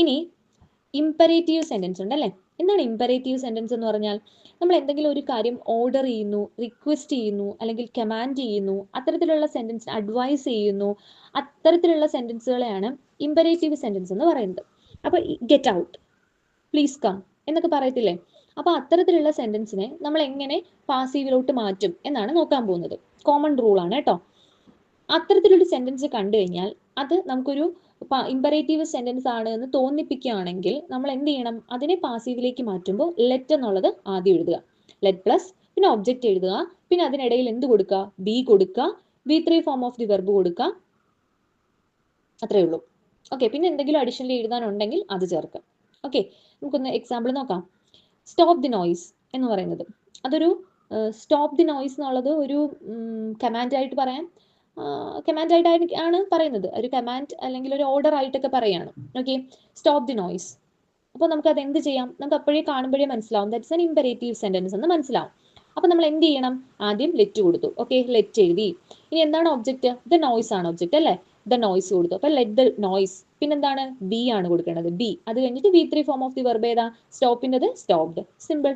ഇനി imperative sentence ഉണ്ടല്ലേ. എന്താണ് ഇമ്പരേറ്റീവ് സെന്റൻസ് എന്ന് പറഞ്ഞാൽ? നമ്മൾ എന്തെങ്കിലും ഒരു കാര്യം ഓർഡർ ചെയ്യുന്നു, റിക്വസ്റ്റ് ചെയ്യുന്നു, അല്ലെങ്കിൽ കമാൻഡ് ചെയ്യുന്നു, അത്തരത്തിലുള്ള സെന്റൻസ്, അഡ്വൈസ് ചെയ്യുന്നു, അത്തരത്തിലുള്ള സെന്റൻസുകളെയാണ് ഇമ്പരേറ്റീവ് സെന്റൻസ് എന്ന് പറയുന്നത്. അപ്പോൾ ഗെറ്റ് ഔട്ട്, പ്ലീസ് കം എന്നൊക്കെ പറയത്തില്ലേ? അപ്പോൾ അത്തരത്തിലുള്ള സെന്റൻസിനെ നമ്മൾ എങ്ങനെ പാസീവിലോട്ട് മാറ്റും എന്നാണ് നോക്കാൻ പോകുന്നത്. കോമൺ റൂൾ ആണ് കേട്ടോ. അത്തരത്തിലൊരു സെന്റൻസ് കണ്ടു കഴിഞ്ഞാൽ അത് നമുക്കൊരു ഇമ്പറേറ്റീവ് സെന്റൻസ് ആണ് എന്ന് തോന്നിപ്പിക്കുകയാണെങ്കിൽ നമ്മൾ എന്ത് ചെയ്യണം? അതിനെ പാസീവിലേക്ക് മാറ്റുമ്പോൾ ലെറ്റ് എന്നുള്ളത് ആദ്യം എഴുതുക. ലെറ്റ് പ്ലസ് പിന്നെ ഒബ്ജക്റ്റ് എഴുതുക. പിന്നെ അതിനിടയിൽ എന്ത് കൊടുക്കുക? ബി കൊടുക്കുക. V3 form of the verb കൊടുക്കുക. അത്രേ ഉള്ളൂ. ഓക്കെ. പിന്നെ എന്തെങ്കിലും അഡീഷണലി എഴുതാനുണ്ടെങ്കിൽ അത് ചേർക്കാം. ഓക്കെ. നമുക്കൊന്ന് എക്സാമ്പിൾ നോക്കാം. സ്റ്റോപ്പ് ദി നോയ്സ് എന്ന് പറയുന്നത്, അതൊരു സ്റ്റോപ്പ് ദി നോയ്സ് എന്നുള്ളത് ഒരു കമാൻഡായിട്ട് പറയാം. കമാൻഡായിട്ട് ആണ് പറയുന്നത്. ഒരു കമാൻഡ് അല്ലെങ്കിൽ ഒരു ഓർഡർ ആയിട്ടൊക്കെ പറയാണ്. ഓക്കെ. Stop the noise. അപ്പോൾ നമുക്ക് അത് എന്ത് ചെയ്യാം? നമുക്ക് അപ്പോഴേ കാണുമ്പോഴേ മനസ്സിലാവും ദാറ്റ്സ് ആൻ ഇമ്പരേറ്റീവ് സെന്റൻസ് എന്ന് മനസ്സിലാവും. അപ്പോൾ നമ്മൾ എന്ത് ചെയ്യണം? ആദ്യം ലെറ്റ് കൊടുത്തു. ഓക്കെ. ലെറ്റ് എഴുതി. ഇനി എന്താണ് ഒബ്ജക്റ്റ്? ദ നോയ്സ് ആണ് ഒബ്ജക്റ്റ് അല്ലേ? ദ നോയ്സ് കൊടുത്തു. അപ്പോൾ ലെറ്റ് ദ നോയ്സ്. പിന്നെന്താണ്? ബി ആണ് കൊടുക്കേണ്ടത്. ബി. അത് കഴിഞ്ഞിട്ട് V3 form of the verb ഏതാ? സ്റ്റോപ്പിൻ്റെത് stopped. Simple.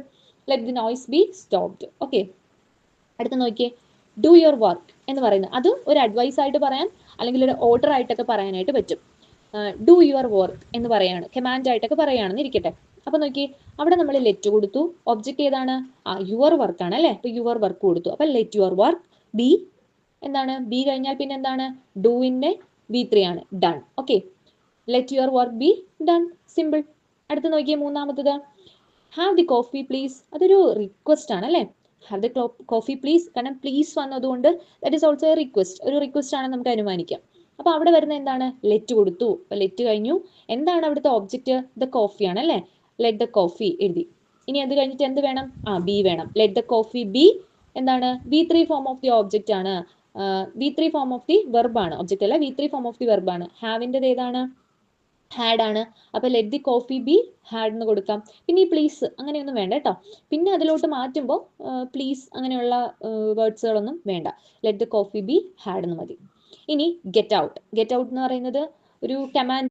Let the noise be stopped. Okay. അടുത്ത നോക്കിയേ. ഡു യുവർ വർക്ക് എന്ന് പറയുന്നത് അത് ഒരു അഡ്വൈസ് ആയിട്ട് പറയാൻ അല്ലെങ്കിൽ ഒരു ഓർഡർ ആയിട്ടൊക്കെ പറയാനായിട്ട് പറ്റും. ഡു യുവർ വർക്ക് എന്ന് പറയാണ്, കമാൻഡ് ആയിട്ടൊക്കെ പറയുകയാണെന്ന് ഇരിക്കട്ടെ. അപ്പൊ നോക്കി, അവിടെ നമ്മൾ ലെറ്റ് കൊടുത്തു. ഒബ്ജക്റ്റ് ഏതാണ്? യുവർ വർക്ക് ആണ് അല്ലേ? അപ്പൊ യുവർ വർക്ക് കൊടുത്തു. അപ്പൊ ലെറ്റ് യുവർ വർക്ക് ബി. എന്താണ്? ബി കഴിഞ്ഞാൽ പിന്നെ എന്താണ്? ഡൂവിന്റെ V3 ആണ്. Done. Okay. Let your work be done. Simple. അടുത്ത് നോക്കിയേ, മൂന്നാമത്തത് ഹാവ് ദി കോഫി പ്ലീസ്. അതൊരു റിക്വസ്റ്റ് ആണ് അല്ലേ? Have the coffee please. കാരണം പ്ലീസ് വന്നതുകൊണ്ട് that is also A request. ഒരു റിക്വസ്റ്റ് ആണെന്ന് നമുക്ക് അനുമാനിക്കാം. അപ്പൊ അവിടെ വരുന്ന എന്താണ്? ലെറ്റ് കൊടുത്തു. അപ്പൊ ലെറ്റ് കഴിഞ്ഞു. എന്താണ് അവിടുത്തെ ഒബ്ജക്റ്റ്? ദ കോഫി ആണ് അല്ലേ? ലെറ്റ് ദ കോഫി എഴുതി. ഇനി അത് കഴിഞ്ഞിട്ട് എന്ത് വേണം? ബി വേണം. Let the coffee B. എന്താണ്? V3 form of the object ആണ്. V3 form of the verb ആണ്. ഒബ്ജക്റ്റ് അല്ല, V3 form of the verb ആണ്. ഹാവിൻ്റെത് ഏതാണ്? ഹാഡ് ആണ്. അപ്പൊ let the coffee B had എന്ന് കൊടുക്കാം. പിന്നെ ഈ പ്ലീസ് അങ്ങനെയൊന്നും വേണ്ട കേട്ടോ. പിന്നെ അതിലോട്ട് മാറ്റുമ്പോൾ പ്ലീസ് അങ്ങനെയുള്ള വേർഡ്സുകളൊന്നും വേണ്ട. Let the coffee B had എന്ന് മതി. ഇനി ഗെറ്റ് ഔട്ട്. ഗെറ്റ് ഔട്ട് എന്ന് പറയുന്നത് ഒരു കമാൻഡ്